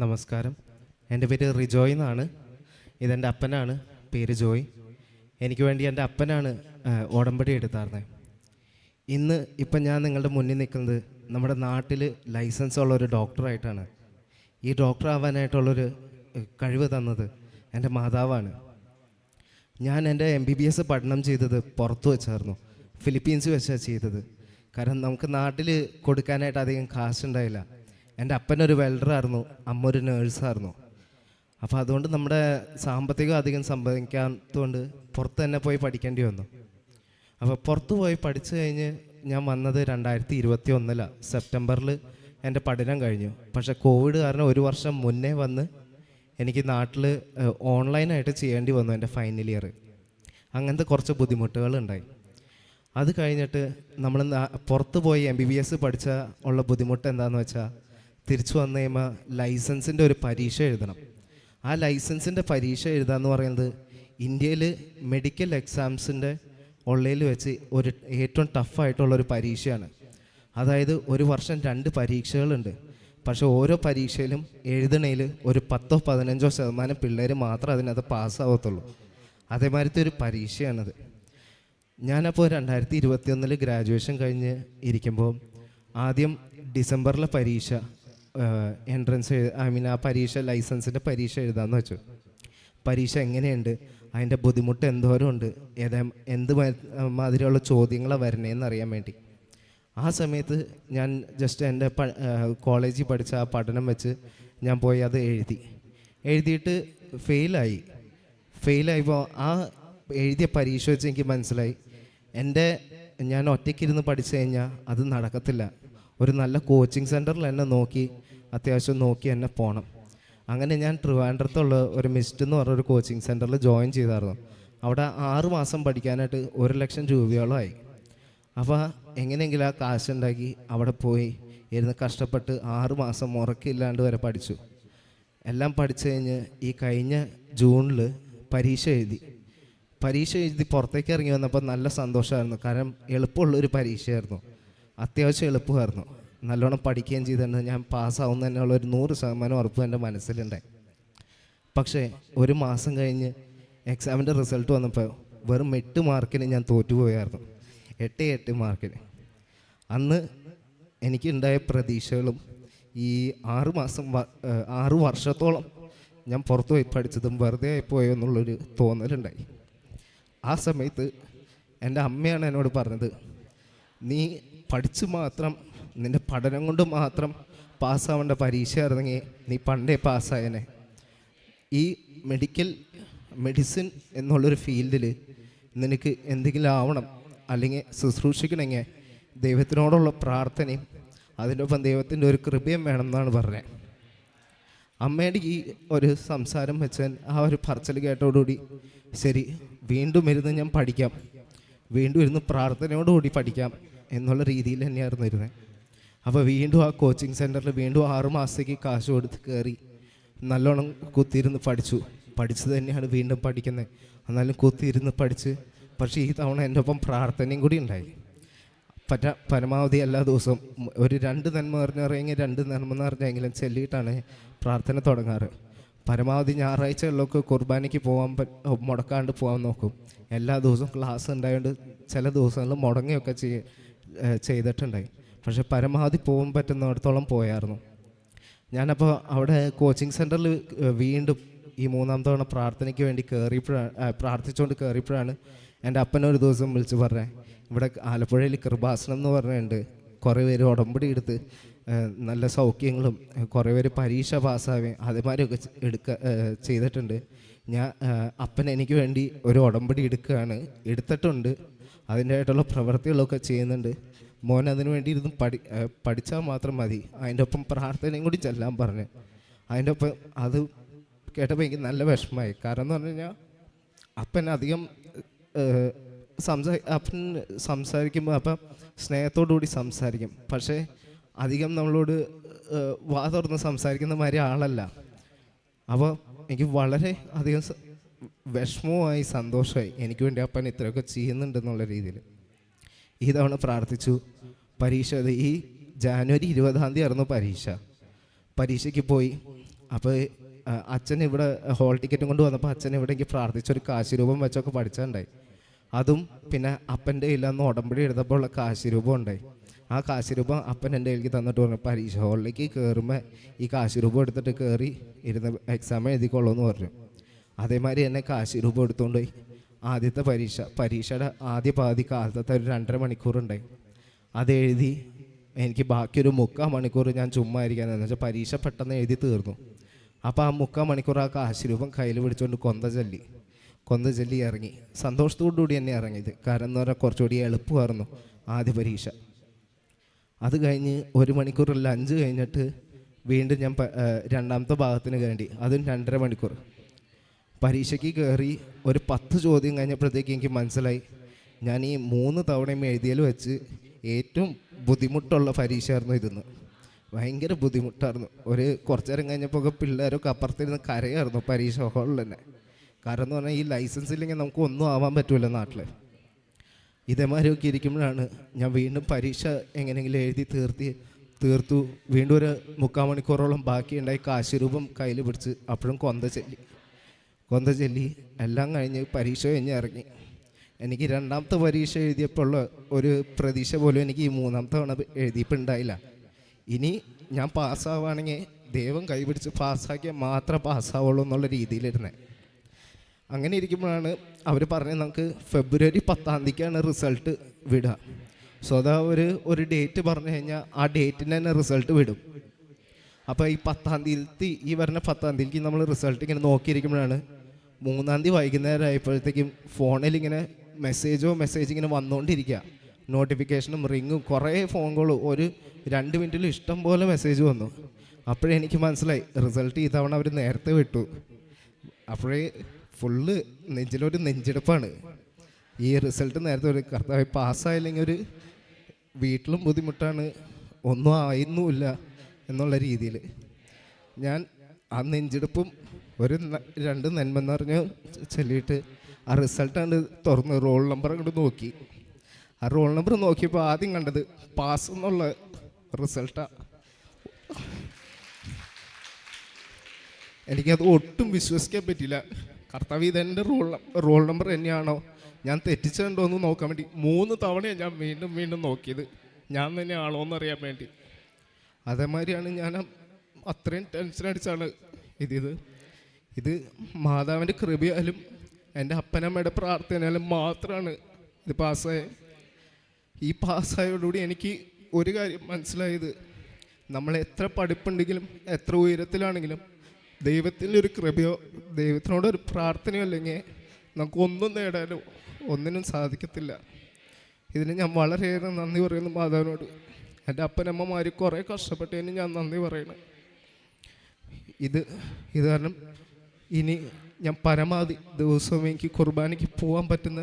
നമസ്കാരം. എൻ്റെ പേര് റിജോയ് എന്നാണ്. ഇതെൻ്റെ അപ്പനാണ്, പേര് ജോയ്. എനിക്ക് വേണ്ടി എൻ്റെ അപ്പനാണ് ഉടമ്പടി എടുത്തായിരുന്നത്. ഇപ്പം ഞാൻ നിങ്ങളുടെ മുന്നിൽ നിൽക്കുന്നത് നമ്മുടെ നാട്ടിൽ ലൈസൻസ് ഉള്ളൊരു ഡോക്ടറായിട്ടാണ്. ഈ ഡോക്ടർ ആവാനായിട്ടുള്ളൊരു കഴിവ് തന്നത് എൻ്റെ മാതാവാണ്. ഞാൻ എൻ്റെ MBBS പഠനം ചെയ്തത് പുറത്തു വെച്ചായിരുന്നു, ഫിലിപ്പീൻസ് വെച്ചാണ് ചെയ്തത്. കാരണം നമുക്ക് നാട്ടിൽ കൊടുക്കാനായിട്ട് അധികം കാശുണ്ടായില്ല. എൻ്റെ അപ്പനൊരു വെൽഡറായിരുന്നു, അമ്മ ഒരു നേഴ്സായിരുന്നു. അപ്പോൾ അതുകൊണ്ട് നമ്മുടെ സാമ്പത്തികം അധികം സമ്പാദിക്കാത്തതുകൊണ്ട് പുറത്ത് തന്നെ പോയി പഠിക്കേണ്ടി വന്നു. അപ്പോൾ പുറത്ത് പോയി പഠിച്ചു കഴിഞ്ഞ് ഞാൻ വന്നത് 2021 സെപ്റ്റംബറിൽ എൻ്റെ പഠനം കഴിഞ്ഞു. പക്ഷേ കോവിഡ് കാരണം ഒരു വർഷം മുന്നേ വന്ന് എനിക്ക് നാട്ടിൽ ഓൺലൈനായിട്ട് ചെയ്യേണ്ടി വന്നു എൻ്റെ ഫൈനൽ ഇയർ. അങ്ങനത്തെ കുറച്ച് ബുദ്ധിമുട്ടുകളുണ്ടായി. അത് കഴിഞ്ഞിട്ട് നമ്മൾ പുറത്ത് പോയി MBBS പഠിച്ച ഉള്ള ബുദ്ധിമുട്ട് എന്താണെന്ന് വെച്ചാൽ, തിരിച്ചു വന്നു കഴിയുമ്പോൾ ലൈസൻസിൻ്റെ ഒരു പരീക്ഷ എഴുതണം. ആ ലൈസൻസിൻ്റെ പരീക്ഷ എഴുതാമെന്ന് പറയുന്നത് ഇന്ത്യയിൽ മെഡിക്കൽ എക്സാംസിൻ്റെ ഉള്ളതിൽ വെച്ച് ഒരു ഏറ്റവും ടഫായിട്ടുള്ളൊരു പരീക്ഷയാണ്. അതായത് ഒരു വർഷം 2 പരീക്ഷകളുണ്ട്. പക്ഷേ ഓരോ പരീക്ഷയിലും എഴുതണേൽ ഒരു 10-15% പിള്ളേർ മാത്രം അതിനകത്ത് പാസ്സാവത്തുള്ളൂ. അതേമാതിരത്തെ ഒരു പരീക്ഷയാണത്. ഞാനപ്പോൾ 2021 ഗ്രാജുവേഷൻ കഴിഞ്ഞ് ഇരിക്കുമ്പോൾ ആദ്യം ഡിസംബറിലെ പരീക്ഷ എൻട്രൻസ് ആ പരീക്ഷ ലൈസൻസിൻ്റെ പരീക്ഷ എഴുതാമെന്ന് വെച്ചു. പരീക്ഷ എങ്ങനെയുണ്ട്, അതിൻ്റെ ബുദ്ധിമുട്ട് എന്തോരമുണ്ട്, എന്ത് മാതിരിയുള്ള ചോദ്യങ്ങളാണ് വരണേന്ന് അറിയാൻ വേണ്ടി ആ സമയത്ത് ഞാൻ ജസ്റ്റ് എൻ്റെ കോളേജിൽ പഠിച്ച ആ പഠനം വെച്ച് ഞാൻ പോയി അത് എഴുതിയിട്ട് ഫെയിലായപ്പോൾ ആ എഴുതിയ പരീക്ഷ വെച്ച് എനിക്ക് മനസ്സിലായി, ഞാൻ ഒറ്റയ്ക്കിരുന്ന് പഠിച്ചു കഴിഞ്ഞാൽ അത് നടക്കത്തില്ല. ഒരു നല്ല കോച്ചിങ് സെൻറ്ററിൽ എന്നെ അത്യാവശ്യം നോക്കി എന്നെ പോകണം. അങ്ങനെ ഞാൻ ട്രിവാൻഡ്രത്തുള്ള ഒരു മിസ്റ്റ് എന്ന് പറഞ്ഞൊരു കോച്ചിങ് സെൻറ്ററിൽ ജോയിൻ ചെയ്തായിരുന്നു. അവിടെ 6 മാസം പഠിക്കാനായിട്ട് 1 ലക്ഷം രൂപയോളം ആയി. അപ്പോൾ എങ്ങനെയെങ്കിലും ആ കാശുണ്ടാക്കി അവിടെ പോയി ഇരുന്ന് കഷ്ടപ്പെട്ട് 6 മാസം മുറക്കില്ലാണ്ട് വരെ പഠിച്ചു. എല്ലാം പഠിച്ചു കഴിഞ്ഞ് ഈ കഴിഞ്ഞ ജൂണിൽ പരീക്ഷ എഴുതി പുറത്തേക്ക് ഇറങ്ങി വന്നപ്പോൾ നല്ല സന്തോഷമായിരുന്നു. കാരണം എളുപ്പമുള്ളൊരു പരീക്ഷയായിരുന്നു, അത്യാവശ്യം എളുപ്പമായിരുന്നു. നല്ലോണം പഠിക്കുകയും ചെയ്തിട്ടുണ്ട്. ഞാൻ പാസ്സാവുന്ന തന്നെയുള്ളൊരു 100% ഉറപ്പ് എൻ്റെ മനസ്സിലുണ്ടായി. പക്ഷേ ഒരു മാസം കഴിഞ്ഞ് എക്സാമിൻ്റെ റിസൾട്ട് വന്നപ്പോൾ വെറും 8 മാർക്കിന് ഞാൻ തോറ്റുപോയായിരുന്നു. 8 മാർക്കിന്. അന്ന് എനിക്കുണ്ടായ പ്രതീക്ഷകളും ഈ 6 വർഷത്തോളം ഞാൻ പുറത്തു പോയി പഠിച്ചതും വെറുതെ ആയിപ്പോയോ എന്നുള്ളൊരു തോന്നലുണ്ടായി. ആ സമയത്ത് എൻ്റെ അമ്മയാണ് എന്നോട് പറഞ്ഞത്, നീ പഠിച്ച് മാത്രം നിൻ്റെ പഠനം കൊണ്ട് മാത്രം പാസ്സാവേണ്ട പരീക്ഷയായിരുന്നെങ്കിൽ നീ പണ്ടേ പാസ്സായനെ. ഈ മെഡിസിൻ എന്നുള്ളൊരു ഫീൽഡിൽ നിനക്ക് എന്തെങ്കിലും ആവണം, അല്ലെങ്കിൽ ശുശ്രൂഷിക്കണമെങ്കിൽ ദൈവത്തിനോടുള്ള പ്രാർത്ഥനയും അതിൻ്റെ ഒപ്പം ദൈവത്തിൻ്റെ ഒരു കൃപയും വേണം എന്നാണ് പറഞ്ഞത്. അമ്മയുടെ ഈ ഒരു സംസാരം വെച്ചാൽ ആ ഒരു പറച്ചിൽ കേട്ടോടുകൂടി ശരി, വീണ്ടും ഇരുന്ന് ഞാൻ പഠിക്കാം, വീണ്ടും ഇരുന്ന് പ്രാർത്ഥനയോടുകൂടി പഠിക്കാം എന്നുള്ള രീതിയിൽ തന്നെയായിരുന്നു ഇരുന്നത്. അപ്പോൾ വീണ്ടും ആ കോച്ചിങ് സെൻറ്ററിൽ വീണ്ടും 6 മാസത്തേക്ക് കാശ് കൊടുത്ത് കയറി നല്ലോണം കുത്തിയിരുന്ന് പഠിച്ചത് തന്നെയാണ് വീണ്ടും പഠിക്കുന്നത്. എന്നാലും കുത്തിയിരുന്ന് പഠിച്ച്. പക്ഷേ ഈ തവണ എൻ്റെ ഒപ്പം പ്രാർത്ഥനയും കൂടി ഉണ്ടായി. പരമാവധി എല്ലാ ദിവസവും ഒരു 2 നന്മ പറഞ്ഞറിയെങ്കിൽ 2 നന്മ എന്ന് പറഞ്ഞെങ്കിലും ചൊല്ലിയിട്ടാണ് പ്രാർത്ഥന തുടങ്ങാറ്. പരമാവധി ഞായറാഴ്ചകളിലൊക്കെ കുർബാനയ്ക്ക് മുടക്കാണ്ട് പോകാൻ നോക്കും. എല്ലാ ദിവസവും ക്ലാസ് ഉണ്ടായതുകൊണ്ട് ചില ദിവസങ്ങളിൽ മുടങ്ങുകയൊക്കെ ചെയ്തിട്ടുണ്ടായി. പക്ഷെ പരമാവധി പോകാൻ പറ്റുന്നിടത്തോളം പോയായിരുന്നു. ഞാനപ്പോൾ അവിടെ കോച്ചിങ് സെൻറ്ററിൽ വീണ്ടും ഈ 3-ാം തവണ പ്രാർത്ഥനയ്ക്ക് വേണ്ടി പ്രാർത്ഥിച്ചുകൊണ്ട് കയറിയപ്പോഴാണ് എൻ്റെ അപ്പനൊരു ദിവസം വിളിച്ച് പറഞ്ഞത്, ഇവിടെ ആലപ്പുഴയിൽ കൃപാസനം എന്ന് പറഞ്ഞിട്ടുണ്ട്, കുറേ പേര് ഉടമ്പടി എടുത്ത് നല്ല സൗഖ്യങ്ങളും കുറേ പേര് പരീക്ഷ പാസ്സാവുകയും അതേമാതിരിയൊക്കെ ചെയ്തിട്ടുണ്ട്. അപ്പൻ എനിക്ക് വേണ്ടി ഒരു ഉടമ്പടി എടുത്തിട്ടുണ്ട്, അതിൻ്റെതായിട്ടുള്ള പ്രവൃത്തികളൊക്കെ ചെയ്യുന്നുണ്ട്. മോൻ അതിനു വേണ്ടി ഇരുന്ന് പഠിച്ചാൽ മാത്രം മതി, അതിൻ്റെ ഒപ്പം പ്രാർത്ഥനയും കൂടി ചെല്ലാൻ പറഞ്ഞു. അതിൻ്റെ ഒപ്പം അത് കേട്ടപ്പോൾ എനിക്ക് നല്ല വിഷമമായി. കാരണം എന്ന് പറഞ്ഞു കഴിഞ്ഞാൽ അപ്പൻ അധികം അപ്പൻ സംസാരിക്കുമ്പോൾ അപ്പം സ്നേഹത്തോടുകൂടി സംസാരിക്കും, പക്ഷേ അധികം നമ്മളോട് വാ തുറന്ന് സംസാരിക്കുന്ന മാതിരി ആളല്ല. അപ്പോൾ എനിക്ക് വളരെ അധികം വിഷമവുമായി സന്തോഷമായി, എനിക്ക് വേണ്ടി അപ്പൻ ഇത്രയൊക്കെ ചെയ്യുന്നുണ്ടെന്നുള്ള രീതിയിൽ. ഈ തവണ പ്രാർത്ഥിച്ചു. പരീക്ഷ ഈ ജാനുവരി 20-ാം തീയതി ആയിരുന്നു പരീക്ഷയ്ക്ക് പോയി. അപ്പോൾ അച്ഛൻ ഇവിടെ ഹോൾ ടിക്കറ്റും കൊണ്ട് വന്നപ്പോൾ അച്ഛൻ ഇവിടെ എനിക്ക് പ്രാർത്ഥിച്ചൊരു കാശിരൂപം വെച്ചൊക്കെ പഠിച്ചിട്ടുണ്ടായി. അതും പിന്നെ അപ്പൻ്റെ ഇല്ലെന്ന് ഉടമ്പടി എടുത്തപ്പോൾ ഉള്ള കാശിരൂപം ഉണ്ടായി. ആ കാശിരൂപം അപ്പൻ എൻ്റെ കയ്യിലേക്ക് തന്നിട്ട് പറഞ്ഞു, പരീക്ഷ ഹോളിലേക്ക് കയറുമ്പോൾ ഈ കാശിരൂപം എടുത്തിട്ട് കയറി ഇരുന്ന് എക്സാം എഴുതിക്കൊള്ളൂ എന്ന് പറഞ്ഞു. അതേമാതിരി എന്നെ കാശിരൂപം എടുത്തുകൊണ്ട് പോയി. ആദ്യത്തെ പരീക്ഷയുടെ ആദ്യ പാതി കാലത്തെ ഒരു 2.5 മണിക്കൂറുണ്ടായി. അതെഴുതി എനിക്ക് ബാക്കി ഒരു 3/4 മണിക്കൂർ ഞാൻ ചുമ്മാ ഇരിക്കാനെന്ന് വെച്ചാൽ പരീക്ഷ പെട്ടെന്ന് എഴുതി തീർന്നു. അപ്പോൾ ആ 3/4 മണിക്കൂർ ആ കാശിരൂപം കയ്യിൽ പിടിച്ചുകൊണ്ട് കൊന്ത ചൊല്ലി ഇറങ്ങി. സന്തോഷത്തോടുകൂടി തന്നെ ഇറങ്ങിയത്. കാരണം എന്ന് പറഞ്ഞാൽ കുറച്ചുകൂടി എളുപ്പമായിരുന്നു ആദ്യ പരീക്ഷ. അത് കഴിഞ്ഞ് 1 മണിക്കൂർ ലഞ്ച് കഴിഞ്ഞിട്ട് വീണ്ടും ഞാൻ രണ്ടാമത്തെ ഭാഗത്തിന് കയറി. അതും 2.5 മണിക്കൂർ. പരീക്ഷയ്ക്ക് കയറി ഒരു 10 ചോദ്യം കഴിഞ്ഞപ്പോഴത്തേക്ക് എനിക്ക് മനസ്സിലായി ഞാൻ ഈ 3 തവണയും എഴുതിയാൽ വെച്ച് ഏറ്റവും ബുദ്ധിമുട്ടുള്ള പരീക്ഷയായിരുന്നു ഇതെന്ന്. ഭയങ്കര ബുദ്ധിമുട്ടായിരുന്നു. കുറച്ചു നേരം കഴിഞ്ഞപ്പോൾ പിള്ളേരൊക്കെ അപ്പുറത്തിരുന്ന് കരയായിരുന്നു പരീക്ഷ ഹോളിൽ തന്നെ. കാരണം എന്ന് പറഞ്ഞാൽ ഈ ലൈസൻസ് ഇല്ലെങ്കിൽ നമുക്ക് ഒന്നും ആവാൻ പറ്റില്ല നാട്ടിൽ. ഇതേമാതിരിയൊക്കെ ഇരിക്കുമ്പോഴാണ് ഞാൻ വീണ്ടും പരീക്ഷ എങ്ങനെയെങ്കിലും എഴുതി തീർത്തു. വീണ്ടും ഒരു 3/4 മണിക്കൂറോളം ബാക്കിയുണ്ടായി. കാശിരൂപം കയ്യിൽ പിടിച്ച് അപ്പോഴും കൊന്ത ചൊല്ലി എല്ലാം കഴിഞ്ഞ് പരീക്ഷ കഴിഞ്ഞ് ഇറങ്ങി. എനിക്ക് രണ്ടാമത്തെ പരീക്ഷ എഴുതിയപ്പോൾ ഒരു പ്രതീക്ഷ പോലും എനിക്ക് ഈ 3ാമത്തെ തവണ എഴുതിയപ്പോൾ ഉണ്ടായില്ല. ഇനി ഞാൻ പാസ്സാവുകയാണെങ്കിൽ ദൈവം കൈപിടിച്ച് പാസ്സാക്കിയാൽ മാത്രമേ പാസ്സാവുള്ളൂ എന്നുള്ള രീതിയിലിരുന്നേ. അങ്ങനെ ഇരിക്കുമ്പോഴാണ് അവർ പറഞ്ഞത് നമുക്ക് ഫെബ്രുവരി 10-ാം തീയതിക്കാണ് റിസൾട്ട് വിടുക. സോ അതാ ഒരു ഡേറ്റ് പറഞ്ഞു കഴിഞ്ഞാൽ ആ ഡേറ്റിന് തന്നെ റിസൾട്ട് വിടും. അപ്പോൾ ഈ 10-ാം തീയതി, ഈ വരുന്ന 10-ാം തീയതിക്ക് നമ്മൾ റിസൾട്ട് ഇങ്ങനെ നോക്കിയിരിക്കുമ്പോഴാണ് 3-ാം തീയതി വൈകുന്നേരം ആയപ്പോഴത്തേക്കും ഫോണിൽ ഇങ്ങനെ മെസ്സേജ് ഇങ്ങനെ വന്നുകൊണ്ടിരിക്കുക. നോട്ടിഫിക്കേഷനും റിങ്ങും കുറേ ഫോൺ കോളും ഒരു 2 മിനിറ്റിൽ ഇഷ്ടം പോലെ മെസ്സേജ് വന്നു. അപ്പോഴേ എനിക്ക് മനസ്സിലായി റിസൾട്ട് ഈ തവണ അവർ നേരത്തെ വിട്ടു. അപ്പോഴേ ഫുള്ള് നെഞ്ചിലൊരു നെഞ്ചെടുപ്പാണ്. ഈ റിസൾട്ട് നേരത്തെ ഒരു കർത്താവ് പാസ്സായില്ലെങ്കിൽ ഒരു വീട്ടിലും ബുദ്ധിമുട്ടാണ്, ഒന്നും ആയിരുന്നുമില്ല എന്നുള്ള രീതിയിൽ ഞാൻ ആ നെഞ്ചെടുപ്പും ഒരു 2 നന്മെന്ന് പറഞ്ഞ് ചൊല്ലിയിട്ട് ആ റിസൾട്ട് അങ്ങോട്ട് തുറന്ന് റോൾ നമ്പർ അങ്ങോട്ട് നോക്കി. ആ റോൾ നമ്പർ നോക്കിയപ്പോൾ ആദ്യം കണ്ടത് പാസ് എന്നുള്ള റിസൾട്ടാണ്. എനിക്കത് ഒട്ടും വിശ്വസിക്കാൻ പറ്റില്ല. കർത്താവ് ഇതെൻ്റെ റോൾ നമ്പർ തന്നെയാണോ, ഞാൻ തെറ്റിച്ചുണ്ടോ എന്ന് നോക്കാൻ വേണ്ടി 3 തവണയാണ് ഞാൻ വീണ്ടും നോക്കിയത്, ഞാൻ തന്നെയാണോ എന്നറിയാൻ വേണ്ടി. അതേമാതിരിയാണ് ഞാൻ അത്രയും ടെൻഷൻ അടിച്ചാണ് ഇത് മാതാവിൻ്റെ കൃപയാലും എൻ്റെ അപ്പനമ്മയുടെ പ്രാർത്ഥനയാലും മാത്രമാണ് ഇത് പാസ്സായത്. ഈ പാസ്സായതോടുകൂടി എനിക്ക് ഒരു കാര്യം മനസ്സിലായത്, നമ്മൾ എത്ര പഠിപ്പുണ്ടെങ്കിലും എത്ര ഉയരത്തിലാണെങ്കിലും ദൈവത്തിൻ്റെ ഒരു കൃപയോ ദൈവത്തിനോടൊരു പ്രാർത്ഥനയോ അല്ലെങ്കിൽ നമുക്ക് ഒന്നും നേടാനോ ഒന്നിനും സാധിക്കത്തില്ല. ഇതിന് ഞാൻ വളരെയേറെ നന്ദി പറയുന്നു മാതാവിനോട്. എൻ്റെ അപ്പനമ്മമാർ കുറേ കഷ്ടപ്പെട്ടതിന് ഞാൻ നന്ദി പറയണം. ഇത് കാരണം ഇനി ഞാൻ പരമാവധി ദിവസവും എനിക്ക് കുർബാനയ്ക്ക് പോകാൻ പറ്റുന്ന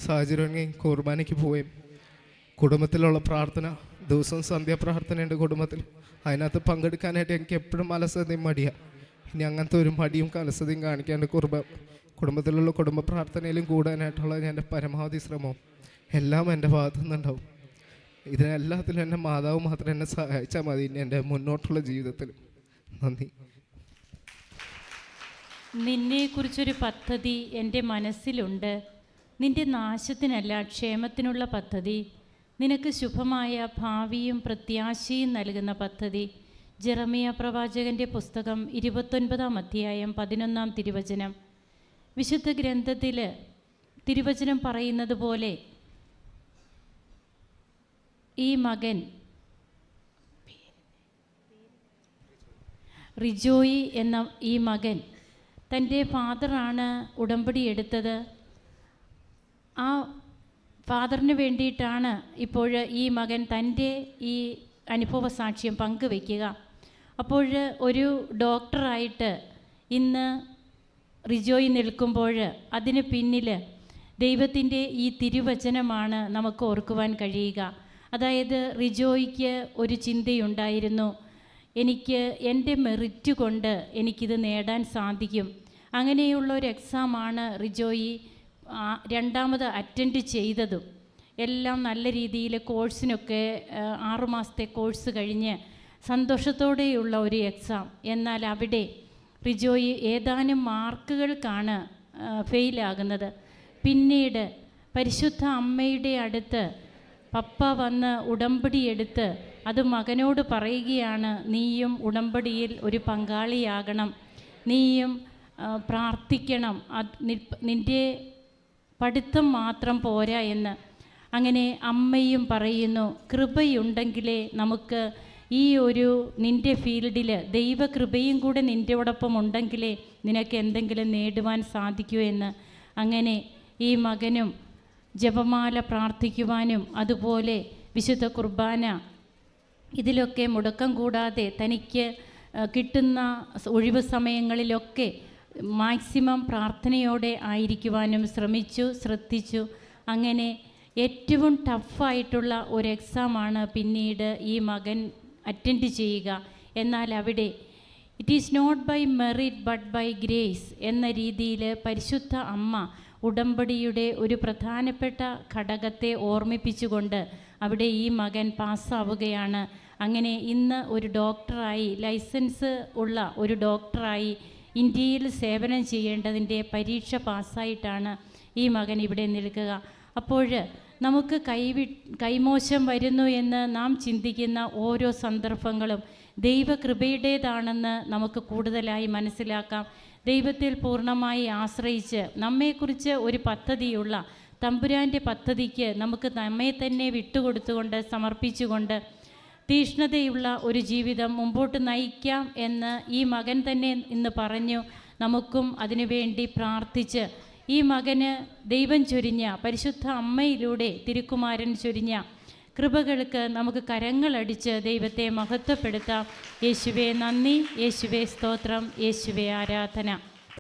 സാഹചര്യമെങ്കിൽ കുർബാനയ്ക്ക് പോവുകയും കുടുംബത്തിലുള്ള പ്രാർത്ഥന ദിവസവും സന്ധ്യാപ്രാർത്ഥനയുണ്ട് കുടുംബത്തിൽ, അതിനകത്ത് പങ്കെടുക്കാനായിട്ട് എനിക്ക് എപ്പോഴും അലസതയും മടിയാണ്. ഇനി അങ്ങനത്തെ ഒരു മടിയും അലസതയും കാണിക്കാണ്ട് കുടുംബത്തിലുള്ള കുടുംബ പ്രാർത്ഥനയിലും കൂടാനായിട്ടുള്ള എൻ്റെ പരമാവധി ശ്രമവും എല്ലാം എൻ്റെ ഭാഗത്തു നിന്നുണ്ടാവും. ഇതിനെല്ലാത്തിലും എൻ്റെ മാതാവ് മാത്രം എന്നെ സഹായിച്ചാൽ മതി ഇനി എൻ്റെ മുന്നോട്ടുള്ള ജീവിതത്തിൽ. നന്ദി. നിന്നെക്കുറിച്ചൊരു പദ്ധതി എൻ്റെ മനസ്സിലുണ്ട്, നിൻ്റെ നാശത്തിനല്ല ക്ഷേമത്തിനുള്ള പദ്ധതി, നിനക്ക് ശുഭമായ ഭാവിയും പ്രത്യാശയും നൽകുന്ന പദ്ധതി. ജെറമിയ പ്രവാചകൻ്റെ പുസ്തകം 29-ാം അധ്യായം 11-ാം തിരുവചനം. വിശുദ്ധ ഗ്രന്ഥത്തിൽ തിരുവചനം പറയുന്നത് പോലെ ഈ മകൻ റിജോയി എന്ന ഈ മകൻ തൻ്റെ ഫാദറാണ് ഉടമ്പടി എടുത്തത്. ആ ഫാദറിന് വേണ്ടിയിട്ടാണ് ഇപ്പോൾ ഈ മകൻ തൻ്റെ ഈ അനുഭവ സാക്ഷ്യം പങ്കുവയ്ക്കുക. അപ്പോൾ ഒരു ഡോക്ടറായിട്ട് ഇന്ന് റിജോയി നിൽക്കുമ്പോൾ അതിന് പിന്നിൽ ദൈവത്തിൻ്റെ ഈ തിരുവചനമാണ് നമുക്ക് ഓർക്കുവാൻ കഴിയുക. അതായത് റിജോയ്ക്ക് ഒരു ചിന്തയുണ്ടായിരുന്നു, എനിക്ക് എൻ്റെ മെറിറ്റ് കൊണ്ട് എനിക്കിത് നേടാൻ സാധിക്കും. അങ്ങനെയുള്ള ഒരു എക്സാമാണ് റിജോയി 2ാമത് അറ്റൻഡ് ചെയ്തതും. എല്ലാം നല്ല രീതിയിൽ കോഴ്സിനൊക്കെ 6 മാസത്തെ കോഴ്സ് കഴിഞ്ഞ് സന്തോഷത്തോടെയുള്ള ഒരു എക്സാം. എന്നാൽ അവിടെ റിജോയി ഏതാനും മാർക്കുകൾക്കാണ് ഫെയിലാകുന്നത്. പിന്നീട് പരിശുദ്ധ അമ്മയുടെ അടുത്ത് പപ്പ വന്ന് ഉടമ്പടി എടുത്ത് അത് മകനോട് പറയുകയാണ്, നീയും ഉടമ്പടിയിൽ ഒരു പങ്കാളിയാകണം, നീയും പ്രാർത്ഥിക്കണം, നിൻ്റെ പഠിത്തം മാത്രം പോരാ എന്ന്. അങ്ങനെ അമ്മയും പറയുന്നു, കൃപയുണ്ടെങ്കിലേ നമുക്ക് ഈ ഒരു നിൻ്റെ ഫീൽഡിൽ ദൈവകൃപയും കൂടെ നിൻ്റെയോടൊപ്പം ഉണ്ടെങ്കിലേ നിനക്ക് എന്തെങ്കിലും നേടുവാൻ സാധിക്കൂ എന്ന്. അങ്ങനെ ഈ മകനും ജപമാല പ്രാർത്ഥിക്കുവാനും അതുപോലെ വിശുദ്ധ കുർബാന ഇതിലൊക്കെ മുടക്കം കൂടാതെ തനിക്ക് കിട്ടുന്ന ഒഴിവ് സമയങ്ങളിലൊക്കെ മാക്സിമം പ്രാർത്ഥനയോടെ ആയിരിക്കുവാനും ശ്രദ്ധിച്ചു. അങ്ങനെ ഏറ്റവും ടഫായിട്ടുള്ള ഒരു എക്സാമാണ് പിന്നീട് ഈ മകൻ അറ്റൻഡ് ചെയ്യുക. എന്നാൽ അവിടെ it is not by merit but by grace എന്ന രീതിയിൽ പരിശുദ്ധ അമ്മ ഉടമ്പടിയുടെ ഒരു പ്രധാനപ്പെട്ട ഘടകത്തെ ഓർമ്മിപ്പിച്ചുകൊണ്ട് അവിടെ ഈ മകൻ പാസ്സാവുകയാണ്. അങ്ങനെ ഇന്ന് ഒരു ഡോക്ടറായി, ലൈസൻസ് ഉള്ള ഒരു ഡോക്ടറായി ഇന്ത്യയിൽ സേവനം ചെയ്യേണ്ടതിൻ്റെ പരീക്ഷ പാസ്സായിട്ടാണ് ഈ മകൻ ഇവിടെ നിൽക്കുക. അപ്പോൾ നമുക്ക് കൈമോശം വരുന്നു എന്ന് നാം ചിന്തിക്കുന്ന ഓരോ സന്ദർഭങ്ങളും ദൈവകൃപയുടേതാണെന്ന് നമുക്ക് കൂടുതലായി മനസ്സിലാക്കാം. ദൈവത്തിൽ പൂർണ്ണമായി ആശ്രയിച്ച് നമ്മെക്കുറിച്ച് ഒരു പദ്ധതിയുള്ള തമ്പുരാൻ്റെ പദ്ധതിക്ക് നമുക്ക് നമ്മെ തന്നെ വിട്ടുകൊടുത്തുകൊണ്ട് സമർപ്പിച്ചുകൊണ്ട് തീഷ്ണതയുള്ള ഒരു ജീവിതം മുമ്പോട്ട് നയിക്കാം എന്ന് ഈ മകൻ തന്നെ ഇന്ന് പറഞ്ഞു. നമുക്കും അതിനുവേണ്ടി പ്രാർത്ഥിച്ച് ഈ മകന് ദൈവം ചൊരിഞ്ഞ പരിശുദ്ധ അമ്മയിലൂടെ തിരുക്കുമാരൻ ചൊരിഞ്ഞ കൃപകൾക്ക് നമുക്ക് കരങ്ങളടിച്ച് ദൈവത്തെ മഹത്വപ്പെടുത്താം. യേശുവേ നന്ദി, യേശുവേ സ്തോത്രം, യേശുവേ ആരാധന.